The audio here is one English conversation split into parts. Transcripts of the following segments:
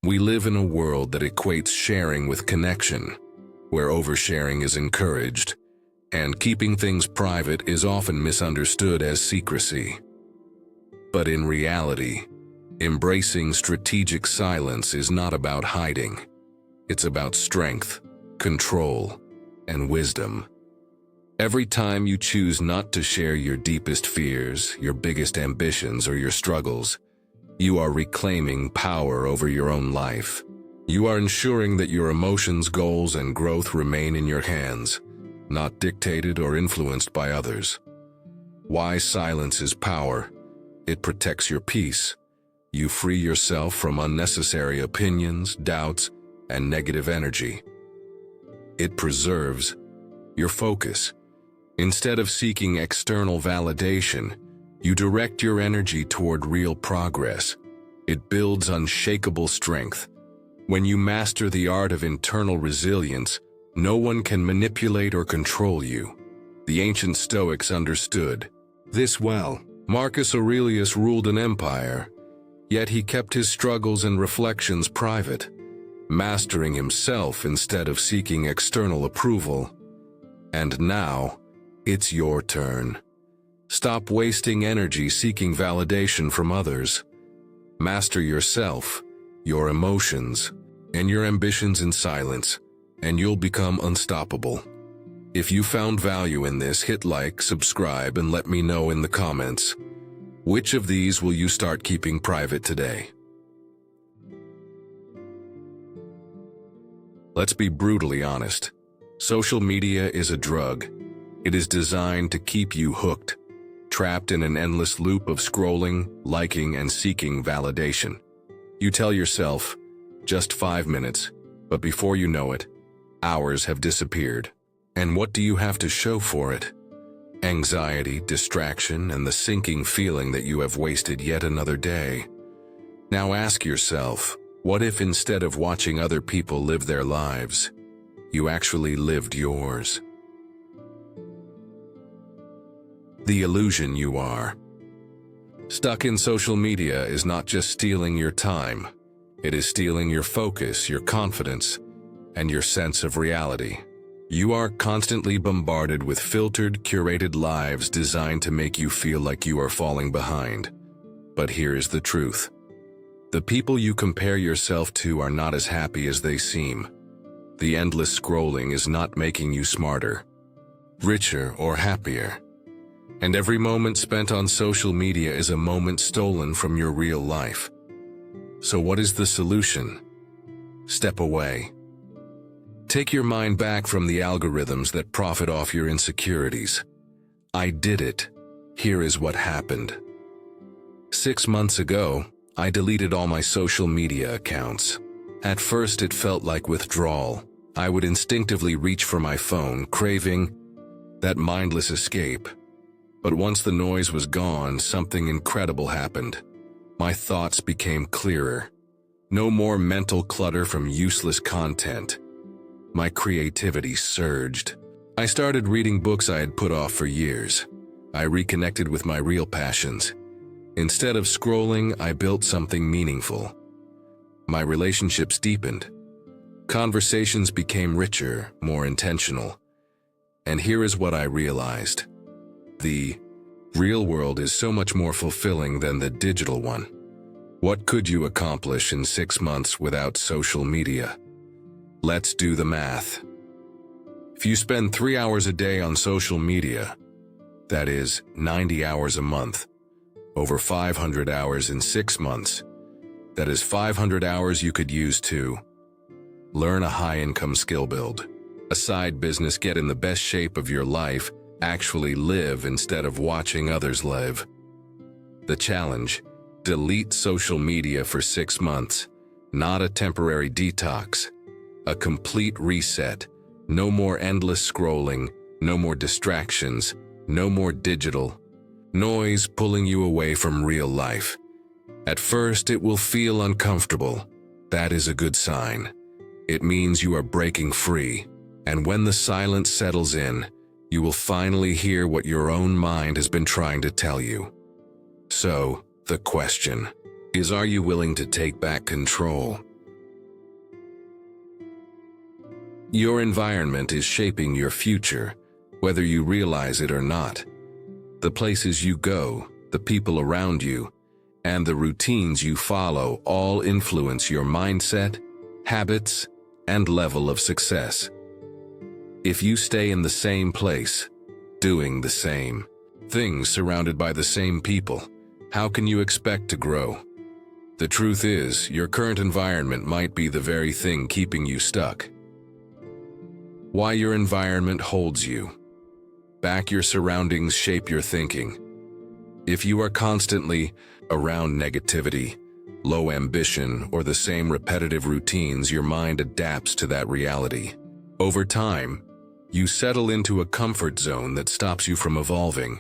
We live in a world that equates sharing with connection, where oversharing is encouraged, and keeping things private is often misunderstood as secrecy. But in reality, embracing strategic silence is not about hiding. It's about strength, control, and wisdom. Every time you choose not to share your deepest fears, your biggest ambitions, or your struggles, you are reclaiming power over your own life. You are ensuring that your emotions, goals, and growth remain in your hands, not dictated or influenced by others. Why silence is power? It protects your peace. You free yourself from unnecessary opinions, doubts, and negative energy. It preserves your focus. Instead of seeking external validation, you direct your energy toward real progress. It builds unshakable strength. When you master the art of internal resilience, no one can manipulate or control you. The ancient Stoics understood this well. Marcus Aurelius ruled an empire, yet he kept his struggles and reflections private, mastering himself instead of seeking external approval. And now, it's your turn. Stop wasting energy seeking validation from others. Master yourself, your emotions, and your ambitions in silence, and you'll become unstoppable. If you found value in this, hit like, subscribe, and let me know in the comments. Which of these will you start keeping private today? Let's be brutally honest. Social media is a drug. It is designed to keep you hooked, trapped in an endless loop of scrolling, liking, and seeking validation. You tell yourself, just 5 minutes, but before you know it, hours have disappeared. And what do you have to show for it? Anxiety, distraction, and the sinking feeling that you have wasted yet another day. Now ask yourself, what if instead of watching other people live their lives, you actually lived yours? The illusion you are. Stuck in social media is not just stealing your time. It is stealing your focus, your confidence, and your sense of reality. You are constantly bombarded with filtered, curated lives designed to make you feel like you are falling behind. But here's the truth. The people you compare yourself to are not as happy as they seem. The endless scrolling is not making you smarter, richer, or happier. And every moment spent on social media is a moment stolen from your real life. So what is the solution? Step away. Take your mind back from the algorithms that profit off your insecurities. I did it. Here is what happened. 6 months ago, I deleted all my social media accounts. At first, it felt like withdrawal. I would instinctively reach for my phone, craving that mindless escape. But once the noise was gone, something incredible happened. My thoughts became clearer. No more mental clutter from useless content. My creativity surged. I started reading books I had put off for years. I reconnected with my real passions. Instead of scrolling, I built something meaningful. My relationships deepened. Conversations became richer, more intentional. And here is what I realized. The real world is so much more fulfilling than the digital one. What could you accomplish in 6 months without social media? Let's do the math. If you spend 3 hours a day on social media, that is 90 hours a month, over 500 hours in 6 months, that is 500 hours you could use to learn a high-income skill, build a side business, get in the best shape of your life, actually live instead of watching others live. The challenge: delete social media for 6 months, not a temporary detox. A complete reset. No more endless scrolling, no more distractions, no more digital noise pulling you away from real life. At first, it will feel uncomfortable. That is a good sign. It means you are breaking free. And when the silence settles in, you will finally hear what your own mind has been trying to tell you. So, the question is, are you willing to take back control? Your environment is shaping your future, whether you realize it or not. The places you go, the people around you, and the routines you follow all influence your mindset, habits, and level of success. If you stay in the same place, doing the same things, surrounded by the same people, how can you expect to grow? The truth is, your current environment might be the very thing keeping you stuck. Why your environment holds you back. Your surroundings shape your thinking. If you are constantly around negativity, low ambition, or the same repetitive routines, your mind adapts to that reality. Over time, you settle into a comfort zone that stops you from evolving.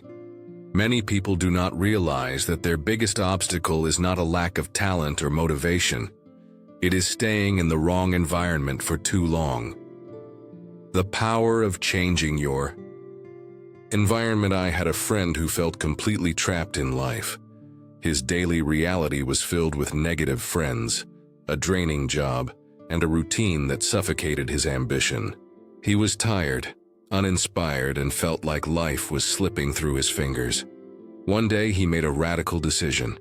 Many people do not realize that their biggest obstacle is not a lack of talent or motivation. It is staying in the wrong environment for too long. The power of changing your environment. I had a friend who felt completely trapped in life. His daily reality was filled with negative friends, a draining job, and a routine that suffocated his ambition. He was tired, uninspired, and felt like life was slipping through his fingers. One day he made a radical decision.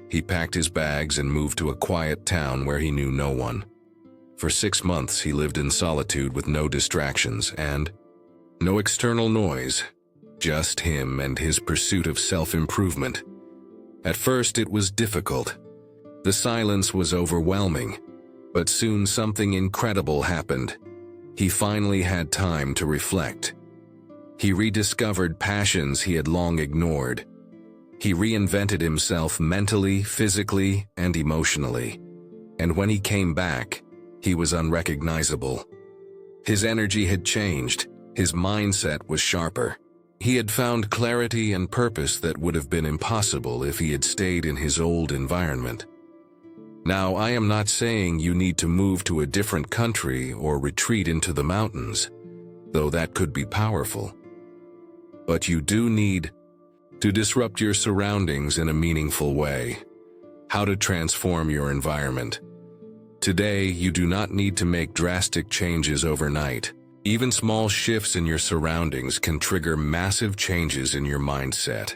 He packed his bags and moved to a quiet town where he knew no one. For 6 months he lived in solitude with no distractions and no external noise, just him and his pursuit of self-improvement. At first it was difficult. The silence was overwhelming, but soon something incredible happened. He finally had time to reflect. He rediscovered passions he had long ignored. He reinvented himself mentally, physically, and emotionally. And when he came back, he was unrecognizable. His energy had changed. His mindset was sharper. He had found clarity and purpose that would have been impossible if he had stayed in his old environment. Now, I am not saying you need to move to a different country or retreat into the mountains, though that could be powerful. But you do need to disrupt your surroundings in a meaningful way. How to transform your environment. Today, you do not need to make drastic changes overnight. Even small shifts in your surroundings can trigger massive changes in your mindset.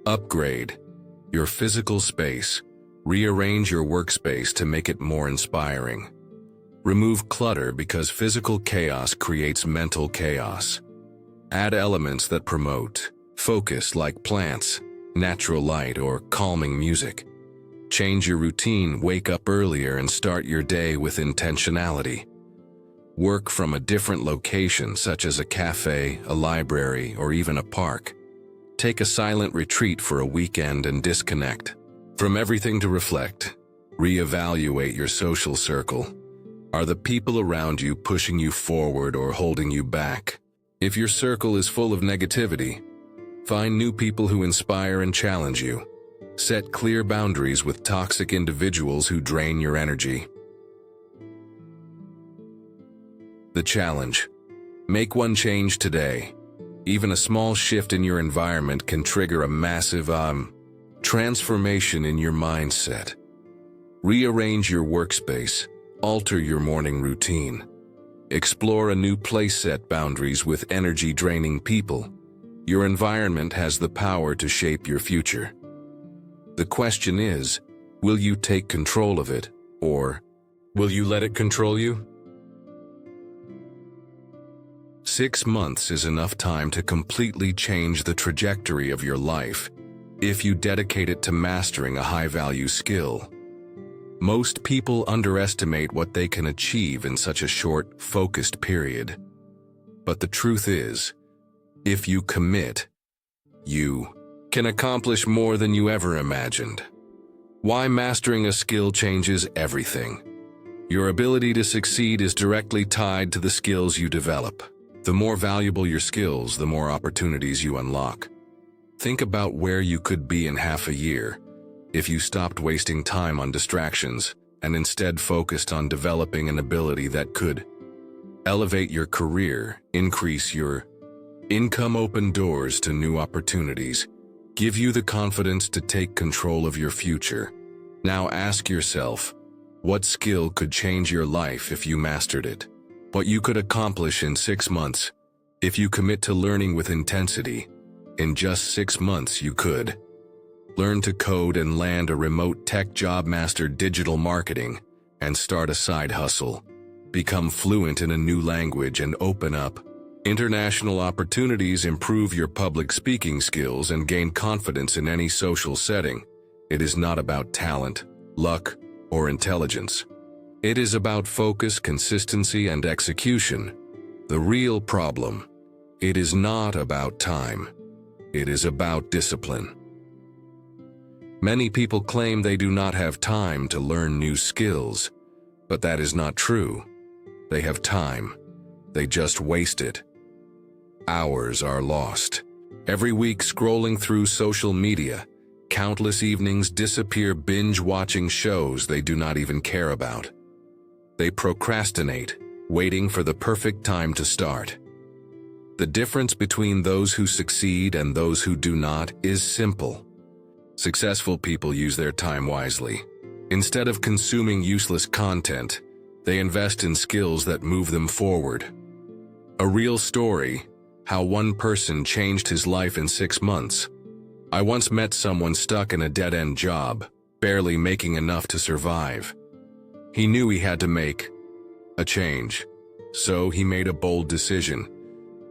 Upgrade your physical space. Rearrange your workspace to make it more inspiring. Remove clutter because physical chaos creates mental chaos. Add elements that promote focus like plants, natural light, or calming music. Change your routine, wake up earlier and start your day with intentionality. Work from a different location such as a cafe, a library, or even a park. Take a silent retreat for a weekend and disconnect from everything to reflect. Reevaluate your social circle. Are the people around you pushing you forward or holding you back? If your circle is full of negativity, find new people who inspire and challenge you. Set clear boundaries with toxic individuals who drain your energy. The challenge. Make one change today. Even a small shift in your environment can trigger a massive transformation in your mindset. Rearrange your workspace. Alter your morning routine. Explore a new place. Set boundaries with energy-draining people. Your environment has the power to shape your future. The question is, will you take control of it, or will you let it control you? 6 months is enough time to completely change the trajectory of your life if you dedicate it to mastering a high-value skill. Most people underestimate what they can achieve in such a short, focused period. But the truth is, if you commit, you can accomplish more than you ever imagined. Why mastering a skill changes everything. Your ability to succeed is directly tied to the skills you develop. The more valuable your skills, the more opportunities you unlock. Think about where you could be in half a year if you stopped wasting time on distractions and instead focused on developing an ability that could elevate your career, increase your income, open doors to new opportunities, give you the confidence to take control of your future. Now ask yourself, what skill could change your life if you mastered it? What you could accomplish in 6 months, if you commit to learning with intensity, in just 6 months you could learn to code and land a remote tech job, master digital marketing, and start a side hustle, become fluent in a new language and open up international opportunities, improve your public speaking skills, and gain confidence in any social setting. It is not about talent, luck, or intelligence. It is about focus, consistency, and execution. The real problem, it is not about time. It is about discipline. Many people claim they do not have time to learn new skills, but that is not true. They have time. They just waste it. Hours are lost. Every week scrolling through social media, countless evenings disappear binge-watching shows they do not even care about. They procrastinate, waiting for the perfect time to start. The difference between those who succeed and those who do not is simple. Successful people use their time wisely. Instead of consuming useless content, they invest in skills that move them forward. A real story, how one person changed his life in 6 months. I once met someone stuck in a dead-end job, barely making enough to survive. He knew he had to make a change, so he made a bold decision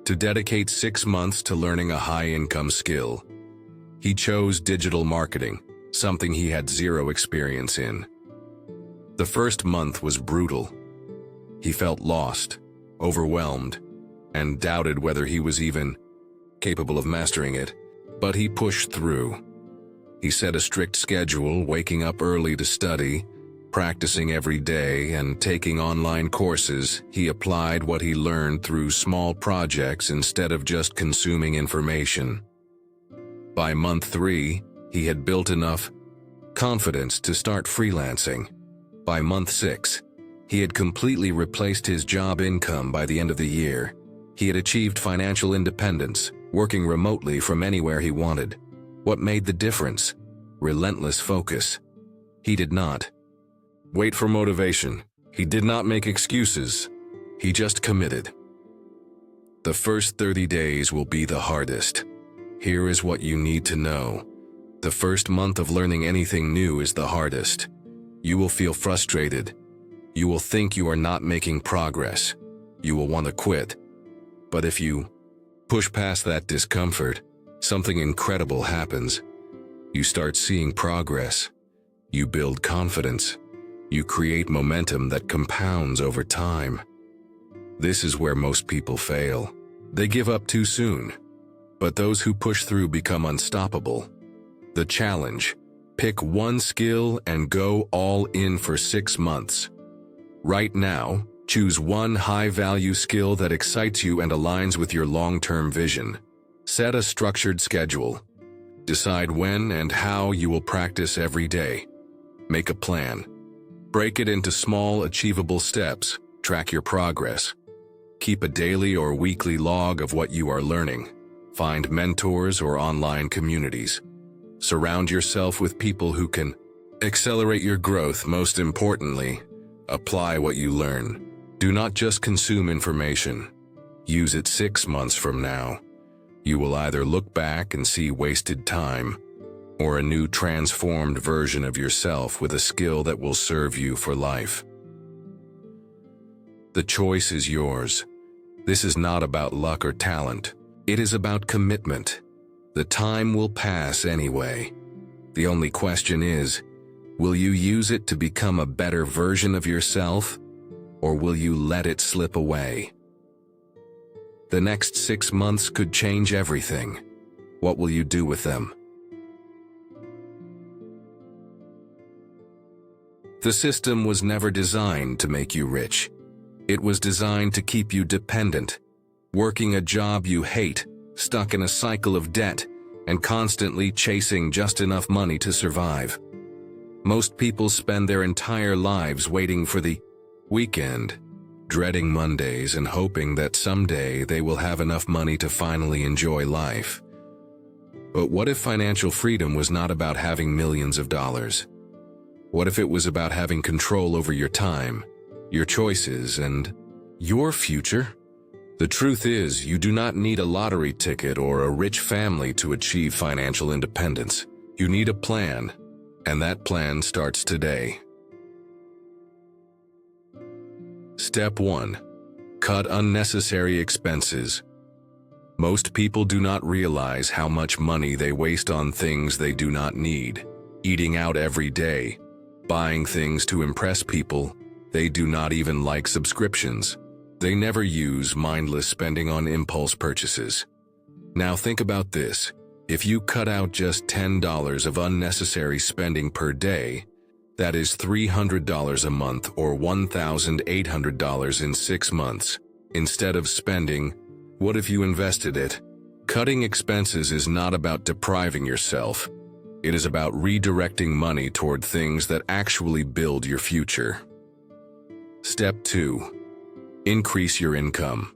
to dedicate 6 months to learning a high-income skill. He chose digital marketing, something he had zero experience in. The first month was brutal. He felt lost, overwhelmed, and doubted whether he was even capable of mastering it, but he pushed through. He set a strict schedule, waking up early to study, practicing every day, and taking online courses. He applied what he learned through small projects instead of just consuming information. By month 3, he had built enough confidence to start freelancing. By month 6, he had completely replaced his job income. By the end of the year, he had achieved financial independence, working remotely from anywhere he wanted. What made the difference? Relentless focus. He did not wait for motivation. He did not make excuses. He just committed. The first 30 days will be the hardest. Here is what you need to know. The first month of learning anything new is the hardest. You will feel frustrated. You will think you are not making progress. You will want to quit. But if you push past that discomfort, something incredible happens. You start seeing progress. You build confidence. You create momentum that compounds over time. This is where most people fail. They give up too soon. But those who push through become unstoppable. The challenge: pick one skill and go all in for 6 months. Right now, choose one high-value skill that excites you and aligns with your long-term vision. Set a structured schedule. Decide when and how you will practice every day. Make a plan. Break it into small, achievable steps. Track your progress. Keep a daily or weekly log of what you are learning. Find mentors or online communities. Surround yourself with people who can accelerate your growth. Most importantly, apply what you learn. Do not just consume information. Use it 6 months from now. You will either look back and see wasted time, or a new transformed version of yourself with a skill that will serve you for life. The choice is yours. This is not about luck or talent. It is about commitment. The time will pass anyway. The only question is, will you use it to become a better version of yourself, or will you let it slip away? The next 6 months could change everything. What will you do with them? The system was never designed to make you rich. It was designed to keep you dependent, working a job you hate, stuck in a cycle of debt, and constantly chasing just enough money to survive. Most people spend their entire lives waiting for the weekend, dreading Mondays and hoping that someday they will have enough money to finally enjoy life. But what if financial freedom was not about having millions of dollars? What if it was about having control over your time, your choices, and Your future? The truth is, you do not need a lottery ticket or a rich family to achieve financial independence. You need a plan, and that plan starts today. Step 1. Cut unnecessary expenses. Most people do not realize how much money they waste on things they do not need. Eating out every day, buying things to impress people they do not even like, subscriptions they never use, mindless spending on impulse purchases. Now think about this. If you cut out just $10 of unnecessary spending per day, that is $300 a month or $1,800 in 6 months. Instead of spending, what if you invested it? Cutting expenses is not about depriving yourself. It is about redirecting money toward things that actually build your future. Step 2. Increase your income.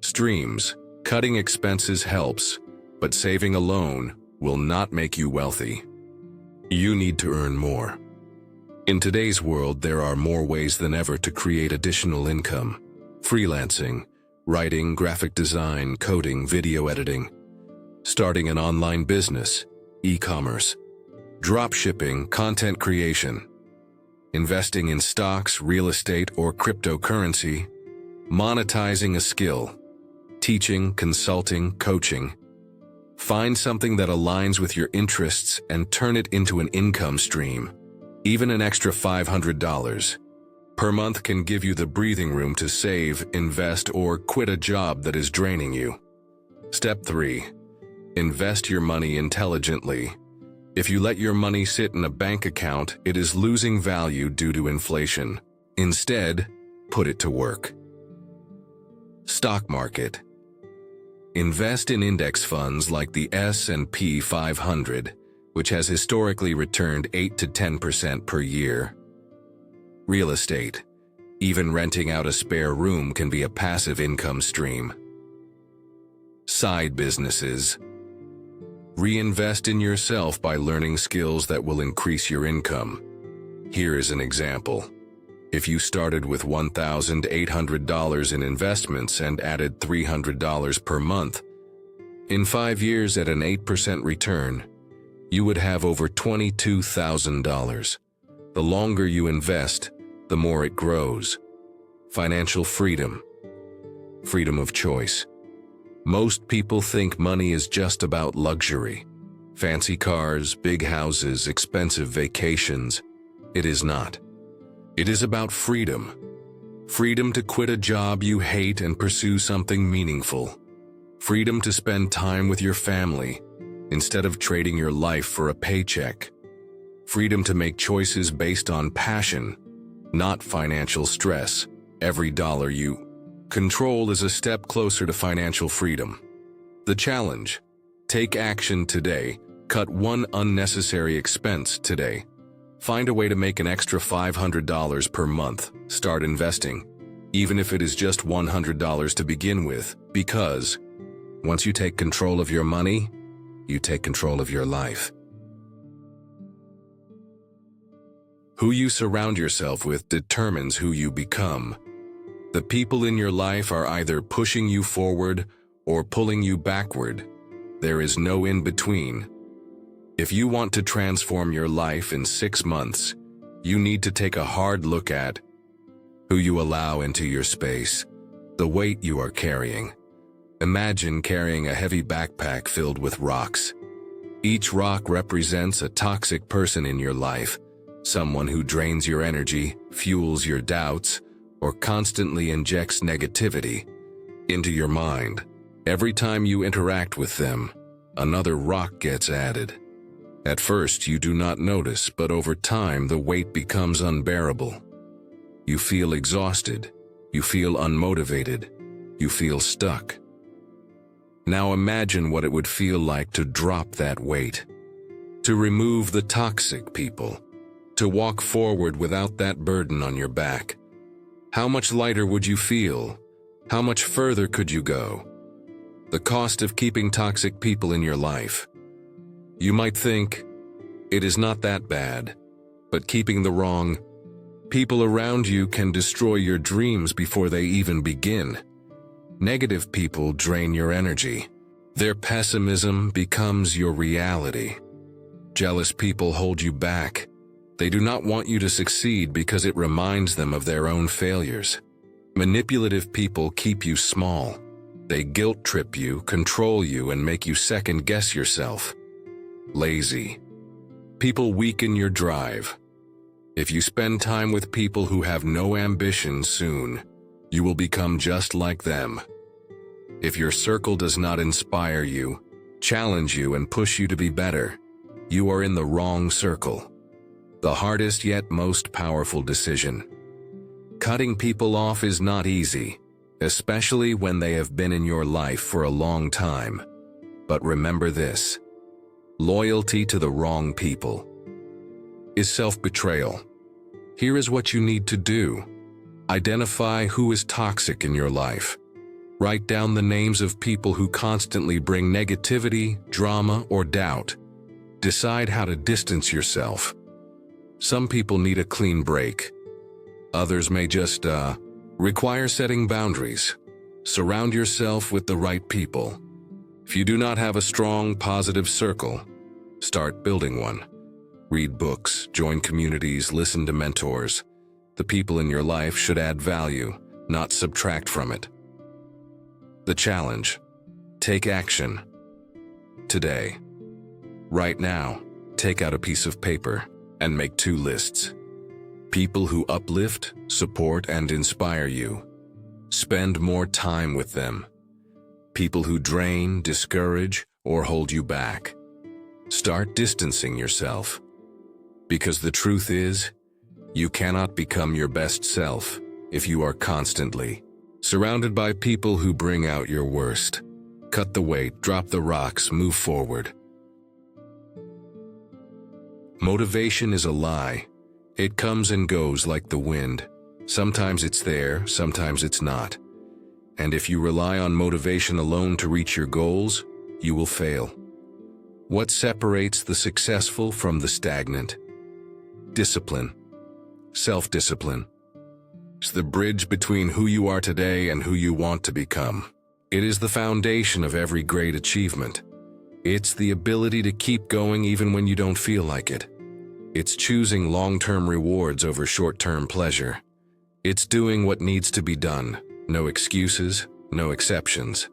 Streams. Cutting expenses helps, but saving alone will not make you wealthy. You need to earn more. In today's world, there are more ways than ever to create additional income. Freelancing, writing, graphic design, coding, video editing, starting an online business, e-commerce, drop shipping, content creation, investing in stocks, real estate, or cryptocurrency, monetizing a skill, teaching, consulting, coaching. Find something that aligns with your interests and turn it into an income stream. Even an extra $500 per month can give you the breathing room to save, invest, or quit a job that is draining you. Step 3. Invest your money intelligently. If you let your money sit in a bank account, it is losing value due to inflation. Instead, put it to work. Stock market. Invest in index funds like the S&P 500, which has historically returned 8 to 10% per year. Real estate. Even renting out a spare room can be a passive income stream. Side businesses. Reinvest in yourself by learning skills that will increase your income. Here is an example. If you started with $1,800 in investments and added $300 per month, in 5 years at an 8% return, you would have over $22,000. The longer you invest, the more it grows. Financial freedom. Freedom of choice. Most people think money is just about luxury. Fancy cars, big houses, expensive vacations. It is not. It is about freedom. Freedom to quit a job you hate and pursue something meaningful. Freedom to spend time with your family instead of trading your life for a paycheck. Freedom to make choices based on passion, not financial stress. Every dollar you control is a step closer to financial freedom. The challenge: take action today. Cut one unnecessary expense today. Find a way to make an extra $500 per month. Start investing, even if it is just $100 to begin with, because once you take control of your money, you take control of your life. Who you surround yourself with determines who you become. The people in your life are either pushing you forward or pulling you backward. There is no in between. If you want to transform your life in 6 months, you need to take a hard look at who you allow into your space, the weight you are carrying. Imagine carrying a heavy backpack filled with rocks. Each rock represents a toxic person in your life, someone who drains your energy, fuels your doubts, or constantly injects negativity into your mind. Every time you interact with them, another rock gets added. At first, you do not notice, but over time, the weight becomes unbearable. You feel exhausted. You feel unmotivated. You feel stuck. Now imagine what it would feel like to drop that weight, to remove the toxic people, to walk forward without that burden on your back. How much lighter would you feel? How much further could you go? The cost of keeping toxic people in your life. You might think, it is not that bad, but keeping the wrong People around you can destroy your dreams before they even begin. Negative people drain your energy. Their pessimism becomes your reality. Jealous people hold you back. They do not want you to succeed because it reminds them of their own failures. Manipulative people keep you small. They guilt-trip you, control you, and make you second-guess yourself. Lazy people weaken your drive. If you spend time with people who have no ambition soon, you will become just like them. If your circle does not inspire you, challenge you, and push you to be better, you are in the wrong circle. The hardest yet most powerful decision. Cutting people off is not easy, especially when they have been in your life for a long time. But remember this: loyalty to the wrong people is self-betrayal. Here is what you need to do. Identify who is toxic in your life. Write down the names of people who constantly bring negativity, drama, or doubt. Decide how to distance yourself. Some people need a clean break. Others may just require setting boundaries. Surround yourself with the right people. If you do not have a strong, positive circle, start building one. Read books, join communities, listen to mentors. The people in your life should add value, not subtract from it. The challenge: take action. Today, right now, take out a piece of paper and make 2 lists. People who uplift, support, and inspire you. Spend more time with them. People who drain, discourage, or hold you back. Start distancing yourself. Because the truth is, you cannot become your best self if you are constantly surrounded by people who bring out your worst. Cut the weight, drop the rocks, move forward. Motivation is a lie. It comes and goes like the wind. Sometimes it's there, sometimes it's not. And if you rely on motivation alone to reach your goals, you will fail. What separates the successful from the stagnant? Discipline. Self-discipline. It's the bridge between who you are today and who you want to become. It is the foundation of every great achievement. It's the ability to keep going even when you don't feel like it. It's choosing long-term rewards over short-term pleasure. It's doing what needs to be done. No excuses, no exceptions.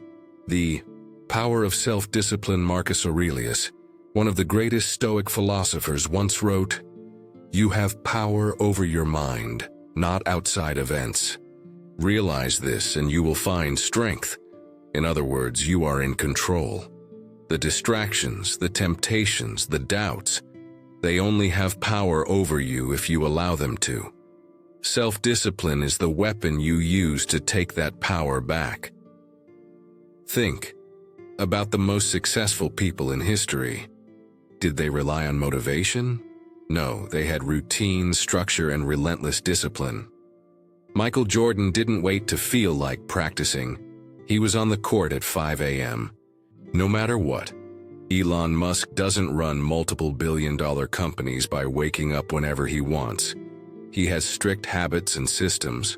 The power of self-discipline. Marcus Aurelius, one of the greatest Stoic philosophers, once wrote, "You have power over your mind, not outside events. Realize this and you will find strength." In other words, you are in control. The distractions, the temptations, the doubts, they only have power over you if you allow them to. Self-discipline is the weapon you use to take that power back. Think about the most successful people in history. Did they rely on motivation? No, they had routine, structure, and relentless discipline. Michael Jordan didn't wait to feel like practicing. He was on the court at 5 a.m. No matter what. Elon Musk doesn't run multiple billion-dollar companies by waking up whenever he wants. He has strict habits and systems.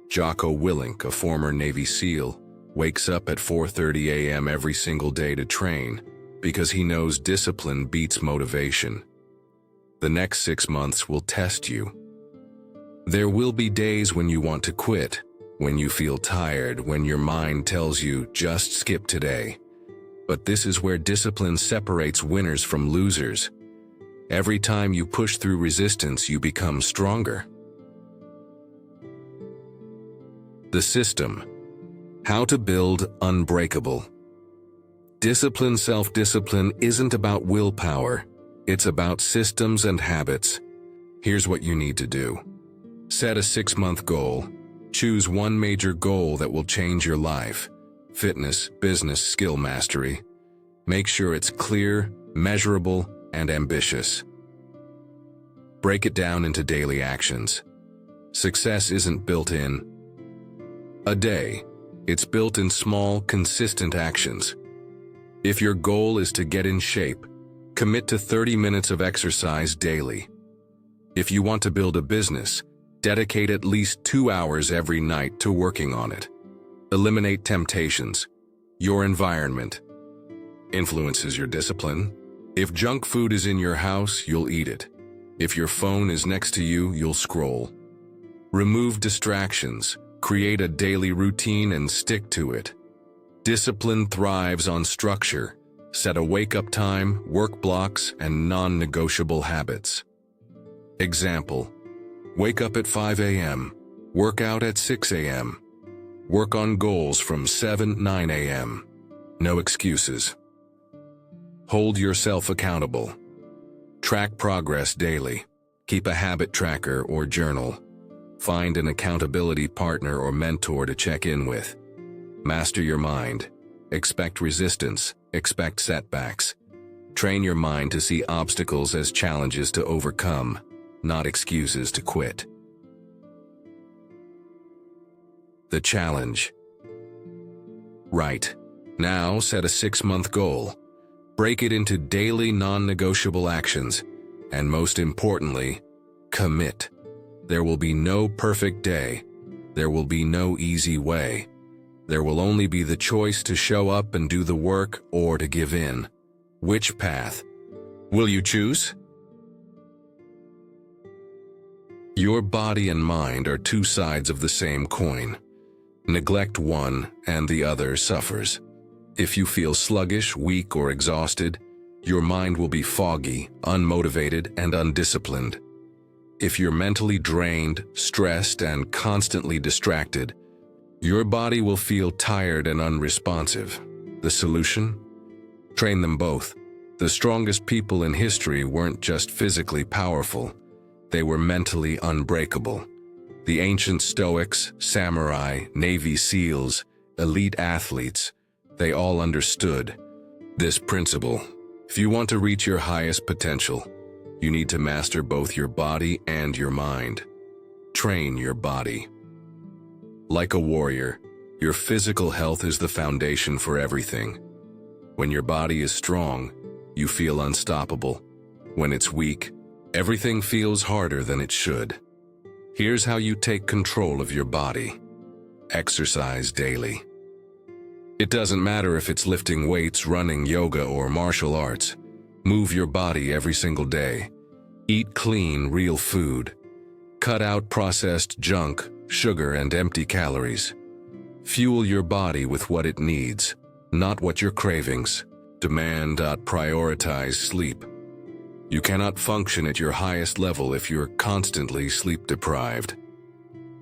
Jocko Willink, a former Navy SEAL, wakes up at 4:30 a.m. every single day to train because he knows discipline beats motivation. The next 6 months will test you. There will be days when you want to quit, when you feel tired, when your mind tells you, just skip today. But this is where discipline separates winners from losers. Every time you push through resistance, you become stronger. The system. How to build unbreakable. Discipline. Self-discipline isn't about willpower. It's about systems and habits. Here's what you need to do. Set a 6-month goal. Choose one major goal that will change your life. Fitness, business, skill mastery. Make sure it's clear, measurable, and ambitious. Break it down into daily actions. Success isn't built in a day. It's built in small, consistent actions. If your goal is to get in shape, commit to 30 minutes of exercise daily. If you want to build a business, Dedicate at least 2 hours every night to working on it. Eliminate temptations. Your environment influences your discipline. If junk food is in your house, you'll eat it. If your phone is next to you, you'll scroll. Remove distractions. Create a daily routine and stick to it. Discipline thrives on structure. Set a wake-up time, work blocks, and non-negotiable habits. Example: wake up at 5 a.m., work out at 6 a.m., work on goals from 9 a.m. No excuses. Hold yourself accountable. Track progress daily. Keep a habit tracker or journal. Find an accountability partner or mentor to check in with. Master your mind. Expect resistance. Expect setbacks. Train your mind to see obstacles as challenges to overcome, not excuses to quit. The challenge. Right. Now set a 6-month goal. Break it into daily non-negotiable actions, and most importantly, commit. There will be no perfect day. There will be no easy way. There will only be the choice to show up and do the work or to give in. Which path will you choose? Your body and mind are two sides of the same coin. Neglect one and the other suffers. If you feel sluggish, weak, or exhausted, your mind will be foggy, unmotivated, and undisciplined. If you're mentally drained, stressed, and constantly distracted, your body will feel tired and unresponsive. The solution? Train them both. The strongest people in history weren't just physically powerful, they were mentally unbreakable. The ancient Stoics, samurai, Navy SEALs, elite athletes, they all understood this principle. If you want to reach your highest potential, you need to master both your body and your mind. Train your body. Like a warrior, your physical health is the foundation for everything. When your body is strong, you feel unstoppable. When it's weak, everything feels harder than it should. Here's how you take control of your body. Exercise daily. It doesn't matter if it's lifting weights, running, yoga, or martial arts. Move your body every single day. Eat clean, real food. Cut out processed junk, sugar, and empty calories. Fuel your body with what it needs, not what your cravings demand. Prioritize sleep. You cannot function at your highest level if you're constantly sleep-deprived.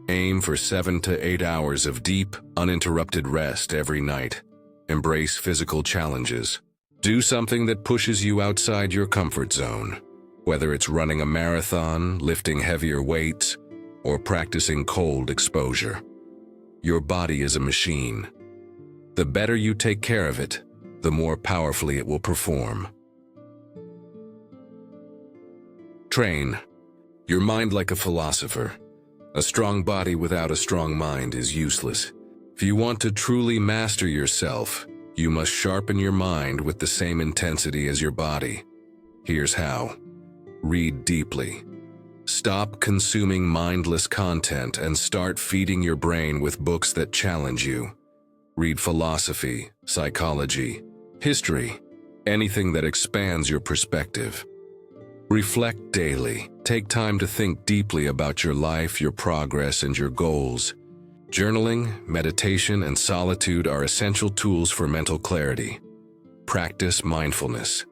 Aim for 7 to 8 hours of deep, uninterrupted rest every night. Embrace physical challenges. Do something that pushes you outside your comfort zone, whether it's running a marathon, lifting heavier weights, or practicing cold exposure. Your body is a machine. The better you take care of it, the more powerfully it will perform. Train your mind like a philosopher. A strong body without a strong mind is useless. If you want to truly master yourself, you must sharpen your mind with the same intensity as your body. Here's how. Read deeply. Stop consuming mindless content and start feeding your brain with books that challenge you. Read philosophy, psychology, history, anything that expands your perspective. Reflect daily. Take time to think deeply about your life, your progress, and your goals. Journaling, meditation, and solitude are essential tools for mental clarity. Practice mindfulness.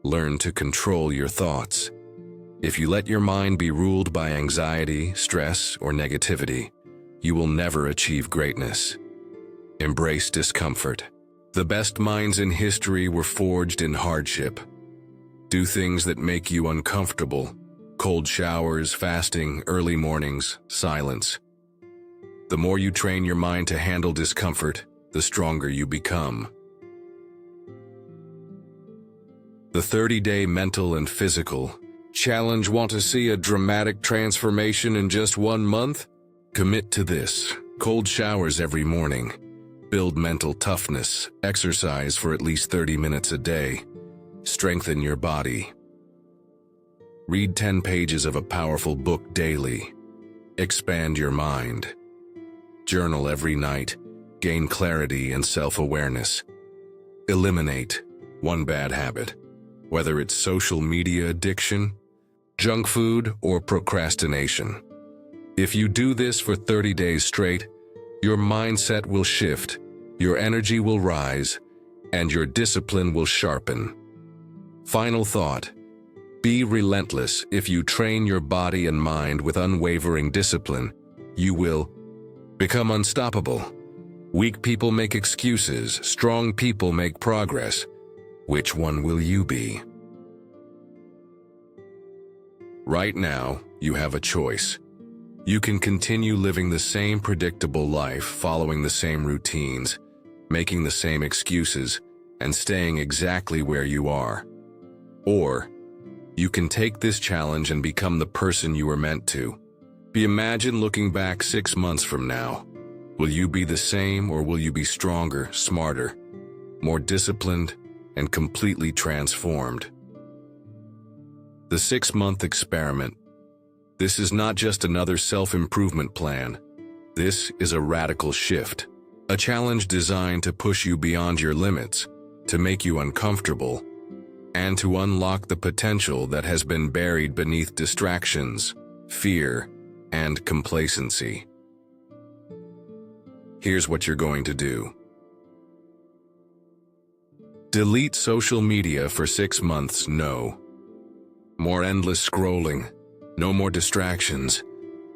Learn to control your thoughts. If you let your mind be ruled by anxiety, stress, or negativity, you will never achieve greatness. Embrace discomfort. The best minds in history were forged in hardship. Do things that make you uncomfortable. Cold showers, fasting, early mornings, silence. The more you train your mind to handle discomfort, the stronger you become. The 30-day mental and physical challenge. Want to see a dramatic transformation in just 1 month? Commit to this. Cold showers every morning. Build mental toughness. Exercise for at least 30 minutes a day. Strengthen your body. Read 10 pages of a powerful book daily. Expand your mind. Journal every night. Gain clarity and self-awareness. Eliminate one bad habit, whether it's social media addiction, junk food, or procrastination. If you do this for 30 days straight, your mindset will shift, your energy will rise, and your discipline will sharpen. Final thought: be relentless. If you train your body and mind with unwavering discipline, you will become unstoppable. Weak people make excuses, strong people make progress. Which one will you be? Right now, you have a choice. You can continue living the same predictable life, following the same routines, making the same excuses, and staying exactly where you are. Or, you can take this challenge and become the person you were meant to. Imagine looking back 6 months from now. Will you be the same, or will you be stronger, smarter, more disciplined, and completely transformed? The 6-month experiment. This is not just another self-improvement plan. This is a radical shift, a challenge designed to push you beyond your limits, to make you uncomfortable, and to unlock the potential that has been buried beneath distractions, fear, and complacency. Here's what you're going to do. Delete social media for 6 months. No more endless scrolling. No more distractions.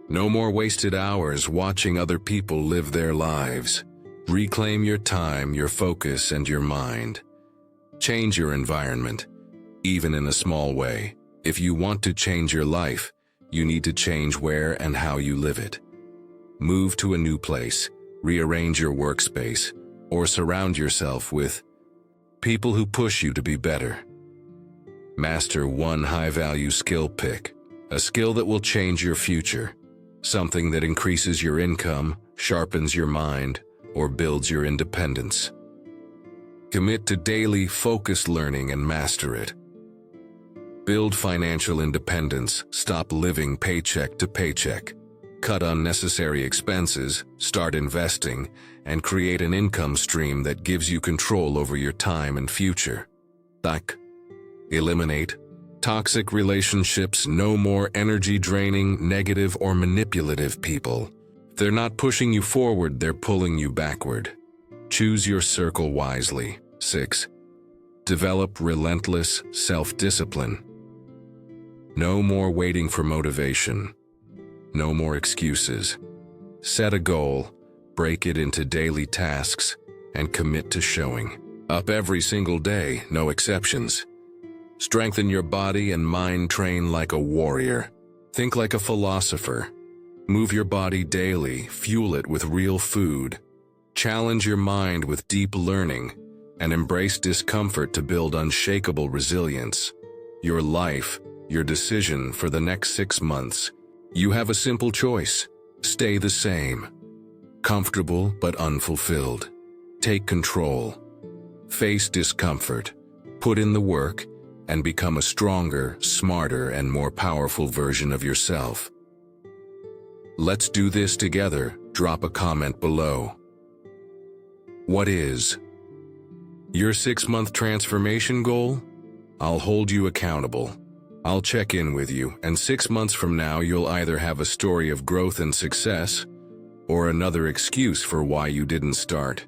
No more wasted hours watching other people live their lives. Reclaim your time, your focus, and your mind. Change your environment, even in a small way. If you want to change your life, you need to change where and how you live it. Move to a new place. Rearrange your workspace, or surround yourself with people who push you to be better. Master one high-value skill. Pick a skill that will change your future, something that increases your income, sharpens your mind, or builds your independence. Commit to daily, focused learning and master it. Build financial independence. Stop living paycheck to paycheck. Cut unnecessary expenses, start investing, and create an income stream that gives you control over your time and future. Eliminate toxic relationships. No more energy-draining, negative, or manipulative people. They're not pushing you forward, they're pulling you backward. Choose your circle wisely. 6. Develop relentless self-discipline. No more waiting for motivation. No more excuses. Set a goal, break it into daily tasks, and commit to showing up every single day, no exceptions. Strengthen your body and mind. Train like a warrior. Think like a philosopher. Move your body daily, fuel it with real food. Challenge your mind with deep learning, and embrace discomfort to build unshakable resilience. Your life, your decision for the next 6 months. You have a simple choice. Stay the same. Comfortable but unfulfilled. Take control. Face discomfort. Put in the work, and become a stronger, smarter, and more powerful version of yourself. Let's do this together. Drop a comment below. What is your 6-month transformation goal? I'll hold you accountable. I'll check in with you, and 6 months from now you'll either have a story of growth and success, or another excuse for why you didn't start.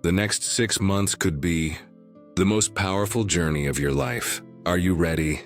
The next 6 months could be the most powerful journey of your life. Are you ready?